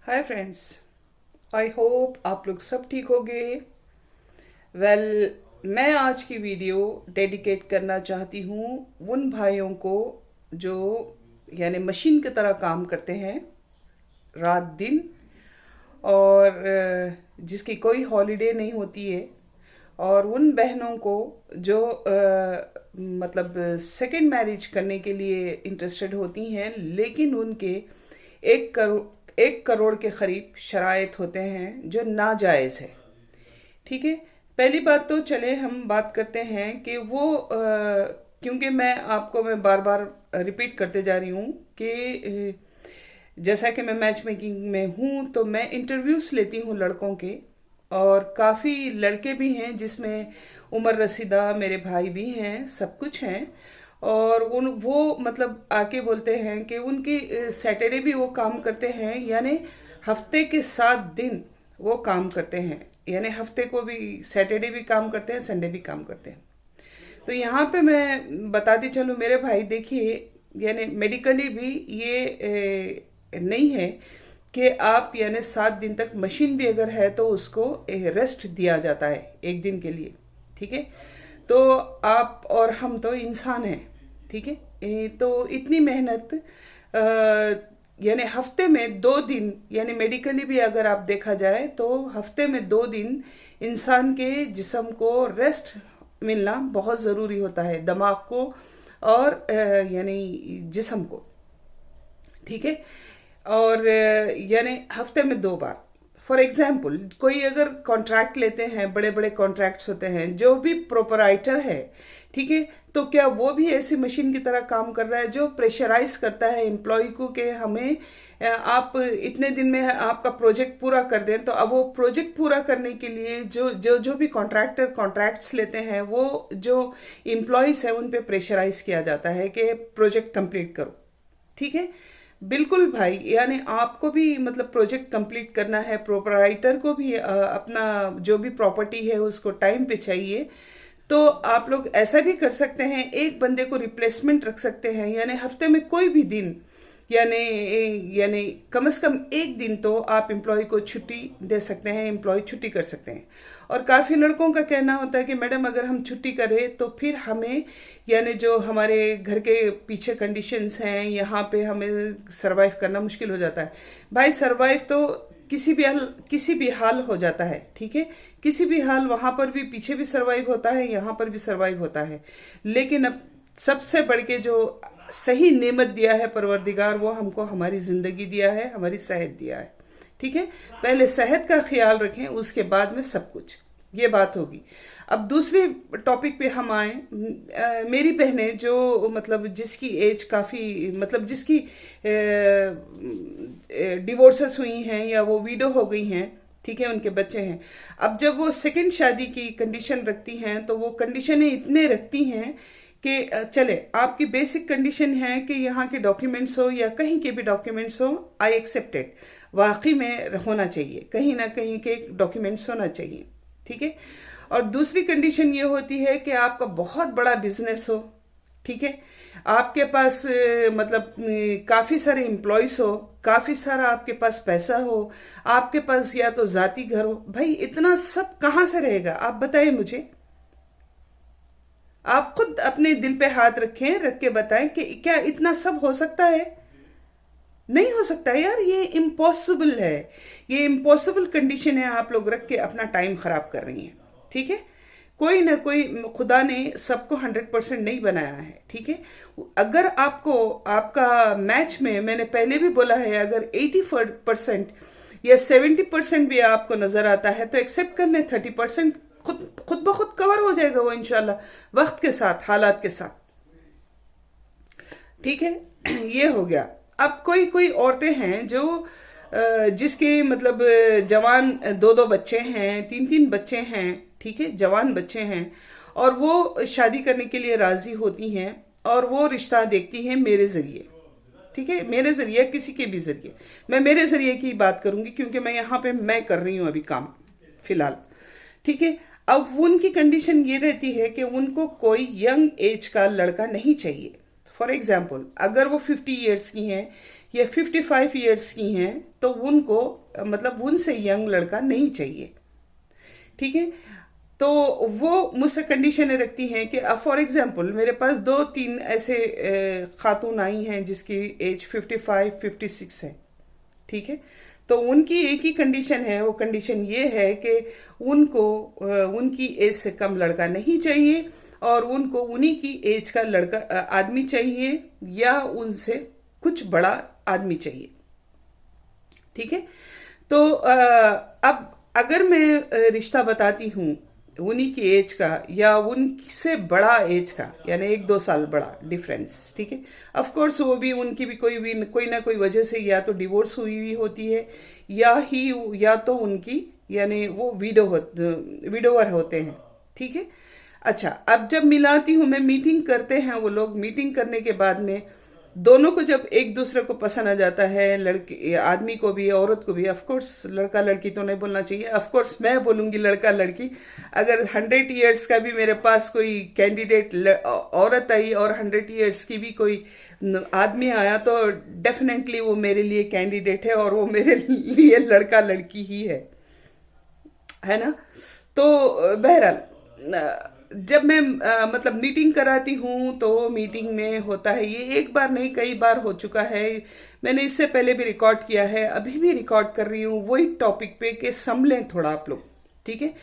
Hi friends. I hope आप लोग सब ठीक होंगे। वेल, मैं आज की वीडियो डेडिकेट करना चाहती हूँ उन भाइयों को जो मशीन की तरह काम करते हैं रात दिन, और जिसकी कोई हॉलीडे नहीं होती है, और उन बहनों को जो मतलब सेकंड मैरिज करने के लिए इंटरेस्टेड होती हैं, लेकिन उनके 1 करोड़ के करीब शराइत होते हैं जो नाजायज़ है। ठीक है। पहली बात तो चले हम बात करते हैं कि वो क्योंकि मैं बार बार रिपीट करते जा रही हूँ कि जैसा कि मैं मैच मेकिंग में हूँ तो मैं इंटरव्यूज़ लेती हूँ लड़कों के, और काफ़ी लड़के भी हैं जिसमें उमर रसीदा मेरे भाई भी हैं, सब कुछ हैं। और उन वो मतलब आके बोलते हैं कि उनकी सैटरडे भी वो काम करते हैं, यानी हफ्ते के 7 दिन वो काम करते हैं, यानी हफ्ते को भी सैटरडे भी काम करते हैं, संडे भी काम करते हैं। तो यहाँ पे मैं बताती चलूँ मेरे भाई, देखिए, यानी मेडिकली भी ये नहीं है कि आप 7 दिन तक मशीन भी अगर है तो उसको रेस्ट दिया जाता है 1 दिन के लिए। ठीक है। तो आप और हम तो इंसान हैं। ठीक है। तो इतनी मेहनत हफ्ते में 2 दिन, यानी मेडिकली भी अगर आप देखा जाए तो हफ्ते में 2 दिन इंसान के जिस्म को रेस्ट मिलना बहुत ज़रूरी होता है, दिमाग को और जिस्म को। ठीक है। और हफ्ते में 2 बार। फॉर एग्जाम्पल, कोई अगर कॉन्ट्रैक्ट लेते हैं, बड़े बड़े कॉन्ट्रैक्ट्स होते हैं, जो भी प्रोपराइटर है, ठीक है, तो क्या वो भी ऐसी मशीन की तरह काम कर रहा है जो प्रेशराइज करता है एम्प्लॉय को कि हमें आप इतने दिन में आपका प्रोजेक्ट पूरा कर दें। तो अब वो प्रोजेक्ट पूरा करने के लिए जो जो जो भी कॉन्ट्रैक्टर कॉन्ट्रैक्ट्स लेते हैं, वो जो एम्प्लॉयज़ है उन पे प्रेशराइज किया जाता है कि प्रोजेक्ट कंप्लीट करो। ठीक है। बिल्कुल भाई, यानी आपको भी मतलब प्रोजेक्ट कंप्लीट करना है, प्रोपराइटर को भी अपना जो भी प्रॉपर्टी है उसको टाइम पे चाहिए। तो आप लोग ऐसा भी कर सकते हैं, एक बंदे को रिप्लेसमेंट रख सकते हैं, यानी हफ्ते में कोई भी दिन, यानी यानी कम से कम 1 दिन तो आप एम्प्लॉय को छुट्टी दे सकते हैं, एम्प्लॉय छुट्टी कर सकते हैं। और काफ़ी लड़कों का कहना होता है कि मैडम अगर हम छुट्टी करें तो फिर हमें, यानी जो हमारे घर के पीछे कंडीशंस हैं, यहाँ पे हमें सरवाइव करना मुश्किल हो जाता है। भाई, सरवाइव तो किसी भी हाल हो जाता है। ठीक है। किसी भी हाल, वहाँ पर भी पीछे भी सरवाइव होता है, यहाँ पर भी सरवाइव होता है। लेकिन अब सबसे बढ़ के जो सही नेमत दिया है परवरदिगार, वो हमको हमारी ज़िंदगी दिया है, हमारी सेहत दिया है। ठीक है। पहले सेहत का ख्याल रखें, उसके बाद में सब कुछ, ये बात होगी। अब दूसरे टॉपिक पे हम आए। मेरी बहनें जो मतलब जिसकी एज काफ़ी, मतलब जिसकी डिवोर्सेस हुई हैं या वो विडो हो गई हैं, ठीक है, उनके बच्चे हैं। अब जब वो सेकंड शादी की कंडीशन रखती हैं तो वो कंडीशनें इतने रखती हैं कि चले, आपकी बेसिक कंडीशन है कि यहाँ के डॉक्यूमेंट्स हो या कहीं के भी डॉक्यूमेंट्स हो, आई एक्सेप्टेड, वाकई में होना चाहिए, कहीं ना कहीं के डॉक्यूमेंट्स होना चाहिए। ठीक है। और दूसरी कंडीशन ये होती है कि आपका बहुत बड़ा बिजनेस हो। ठीक है। आपके पास मतलब काफ़ी सारे एम्प्लॉयज़ हो, काफ़ी सारा आपके पास पैसा हो, आपके पास या तो ज़ाती घर हो। भाई, इतना सब कहाँ से रहेगा, आप बताएं मुझे। आप खुद अपने दिल पे हाथ रखें, रख के बताएं कि क्या इतना सब हो सकता है? नहीं हो सकता यार, ये इम्पॉसिबल है। ये इम्पॉसिबल कंडीशन है, आप लोग रख के अपना टाइम खराब कर रही हैं। ठीक है। कोई ना कोई, खुदा ने सबको 100% नहीं बनाया है। ठीक है। अगर आपको आपका मैच में, मैंने पहले भी बोला है, अगर 80% या 70% भी आपको नजर आता है तो एक्सेप्ट कर लें। 30% खुद खुद ब खुद कवर हो जाएगा वो, इंशाल्लाह, वक्त के साथ, हालात के साथ। ठीक है। ये हो गया। अब कोई कोई औरतें हैं जो जिसके मतलब जवान 2-2 बच्चे हैं, 3-3 बच्चे हैं, ठीक है, जवान बच्चे हैं, और वो शादी करने के लिए राजी होती हैं, और वो रिश्ता देखती हैं मेरे ज़रिए। ठीक है। मेरे ज़रिए, किसी के भी ज़रिए, मैं मेरे ज़रिए की बात करूंगी क्योंकि मैं यहाँ पे मैं कर रही हूँ अभी काम फिलहाल। ठीक है। अब उनकी कंडीशन ये रहती है कि उनको कोई यंग एज का लड़का नहीं चाहिए। फॉर एग्जाम्पल अगर वो 50 ईयर्स की हैं या 55 ईयर्स की हैं तो उनको मतलब उनसे यंग लड़का नहीं चाहिए, ठीक है। तो वो मुझसे कंडीशनें रखती हैं कि अब फॉर एग्जांपल मेरे पास 2-3 ऐसे खातून आई हैं जिसकी एज 55-56 है, ठीक है। तो उनकी एक ही कंडीशन है, वो कंडीशन ये है कि उनको उनकी एज से कम लड़का नहीं चाहिए और उनको उन्हीं की एज का लड़का आदमी चाहिए या उनसे कुछ बड़ा आदमी चाहिए, ठीक है। तो अब अगर मैं रिश्ता बताती हूँ उन्हीं की एज का या उनसे बड़ा एज का, यानी 1-2 साल बड़ा डिफरेंस, ठीक है। ऑफ कोर्स वो भी उनकी भी कोई ना कोई वजह से या तो डिवोर्स हुई हुई होती है या तो उनकी यानी वो विडोवर होते हैं, ठीक है। अच्छा, अब जब मिलाती हूँ मैं, मीटिंग करते हैं वो लोग, मीटिंग करने के बाद में दोनों को जब एक दूसरे को पसंद आ जाता है, लड़के आदमी को भी औरत को भी, ऑफ कोर्स लड़का लड़की तो नहीं बोलना चाहिए, ऑफ कोर्स मैं बोलूँगी लड़का लड़की। अगर 100 ईयर्स का भी मेरे पास कोई कैंडिडेट औरत आई और 100 ईयर्स की भी कोई आदमी आया तो डेफिनेटली वो मेरे लिए कैंडिडेट है और वो मेरे लिए लड़का लड़की ही है ना। तो बहरहाल जब मैं मतलब मीटिंग कराती हूँ तो मीटिंग में होता है, ये एक बार नहीं कई बार हो चुका है, मैंने इससे पहले भी रिकॉर्ड किया है, अभी भी रिकॉर्ड कर रही हूँ वही टॉपिक पे कि संभलें थोड़ा आप लोग, ठीक है।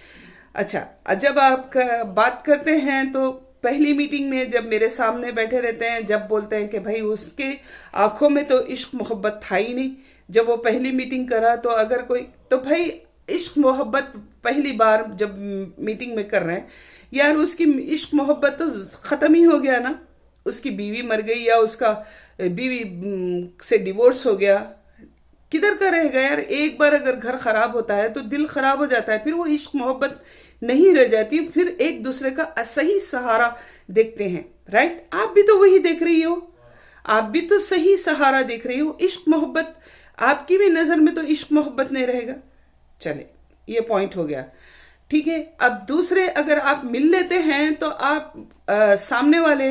अच्छा, जब आप बात करते हैं तो पहली मीटिंग में जब मेरे सामने बैठे रहते हैं, जब बोलते हैं कि भाई उसके आंखों में तो इश्क मोहब्बत था ही नहीं, जब वो पहली मीटिंग करा तो अगर कोई तो भाई इश्क मोहब्बत पहली बार जब मीटिंग में कर रहे हैं यार, उसकी इश्क मोहब्बत तो ख़त्म ही हो गया ना, उसकी बीवी मर गई या उसका बीवी से डिवोर्स हो गया, किधर का रहेगा यार। एक बार अगर घर खराब होता है तो दिल खराब हो जाता है, फिर वो इश्क मोहब्बत नहीं रह जाती, फिर एक दूसरे का असही सहारा देखते हैं, राइट। आप भी तो वही देख रही हो, आप भी तो सही सहारा देख रही हो, इश्क मोहब्बत आपकी भी नज़र में तो इश्क मोहब्बत नहीं रहेगा। चले, ये पॉइंट हो गया, ठीक है। अब दूसरे, अगर आप मिल लेते हैं तो आप सामने वाले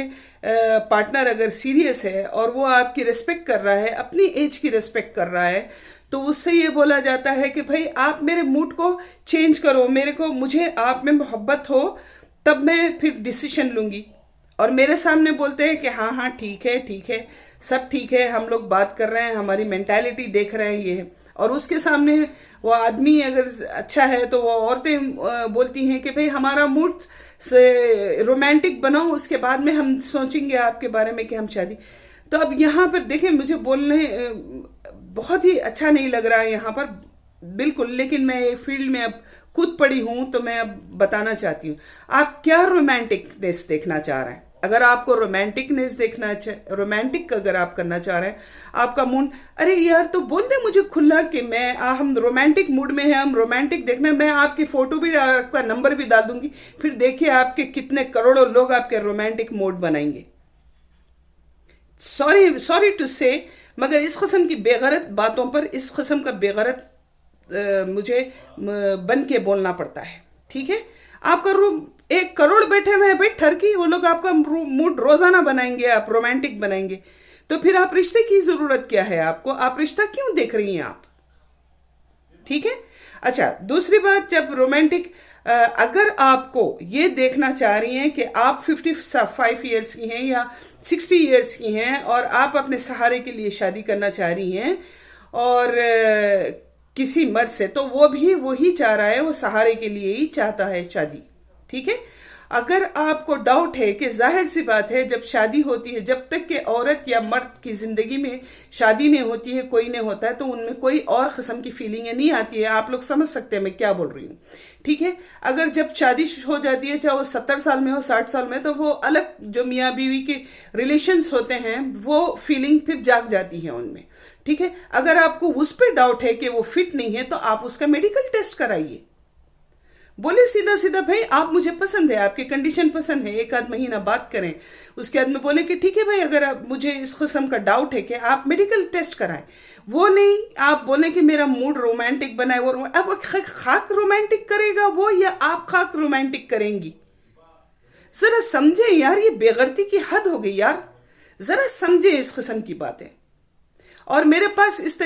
पार्टनर अगर सीरियस है और वो आपकी रिस्पेक्ट कर रहा है, अपनी एज की रिस्पेक्ट कर रहा है, तो उससे ये बोला जाता है कि भाई आप मेरे मूड को चेंज करो, मुझे आप में मोहब्बत हो तब मैं फिर डिसीजन लूंगी। और मेरे सामने बोलते हैं कि हाँ हाँ ठीक है, सब ठीक है, हम लोग बात कर रहे हैं, हमारी मेंटालिटी देख रहे हैं, ये है। और उसके सामने वो आदमी अगर अच्छा है तो वो औरतें बोलती हैं कि भाई हमारा मूड से रोमांटिक बनाओ, उसके बाद में हम सोचेंगे आपके बारे में कि हम शादी। तो अब यहाँ पर देखें, मुझे बोलने बहुत ही अच्छा नहीं लग रहा है यहाँ पर बिल्कुल, लेकिन मैं फील्ड में अब खुद पड़ी हूँ तो मैं अब बताना चाहती हूँ। आप क्या रोमांटिकनेस देखना चाह रहे हैं? अगर आपको रोमांटिकनेस रोमांटिक अगर आप करना चाह रहे हैं, आपका मूड, अरे यार तो बोल दे मुझे खुला कि हम रोमांटिक मूड में हैं, हम रोमांटिक देखना है, मैं आपकी फोटो भी, आपका नंबर भी डाल दूंगी, फिर देखिए आपके कितने करोड़ों लोग आपके रोमांटिक मूड बनाएंगे। सॉरी टू से, मगर इस किस्म की बेगरत बातों पर, इस किस्म का बेगरत मुझे बन के बोलना पड़ता है, ठीक है। आपका रूम 1 करोड़ बैठे हुए हैं भाई ठरकी, वो लोग आपका मूड रोजाना बनाएंगे, आप रोमांटिक बनाएंगे, तो फिर आप रिश्ते की जरूरत क्या है आपको? आप रिश्ता क्यों देख रही हैं आप? ठीक है। अच्छा, दूसरी बात, जब रोमांटिक अगर आपको ये देखना चाह रही हैं कि आप 55 ईयर्स की हैं या 60 ईयर्स की हैं और आप अपने सहारे के लिए शादी करना चाह रही हैं और किसी मर्द से, तो वो भी वही चाह रहा है, वो सहारे के लिए ही चाहता है शादी, ठीक है। अगर आपको डाउट है कि जाहिर सी बात है जब शादी होती है, जब तक कि औरत या मर्द की जिंदगी में शादी नहीं होती है, कोई नहीं होता है, तो उनमें कोई और किस्म की फीलिंगें नहीं आती है। आप लोग समझ सकते हैं मैं क्या बोल रही हूँ, ठीक है। अगर जब शादी हो जाती है, चाहे वो 70 साल में हो, 60 साल में, तो वो अलग जो मियाँ बीवी के रिलेशंस होते हैं, वो फीलिंग फिर जाग जाती है उनमें, ठीक है। अगर आपको उस पर डाउट है कि वो फिट नहीं है, तो आप उसका मेडिकल टेस्ट कराइए। बोले सीधा सीधा भाई आप मुझे पसंद है, आपकी कंडीशन पसंद है, 1 आध महीना बात करें, उसके बाद में बोले कि ठीक है भाई, अगर आप मुझे इस किस्म का डाउट है कि आप मेडिकल टेस्ट कराएं। वो नहीं आप बोले कि मेरा मूड रोमांटिक बना है, वो अब खाक रोमांटिक करेगा वो, या आप खाक रोमांटिक करेंगी? जरा समझे यार, ये बेगैरती की हद हो गई यार। जरा समझे इस किस्म की बातें। और मेरे पास इस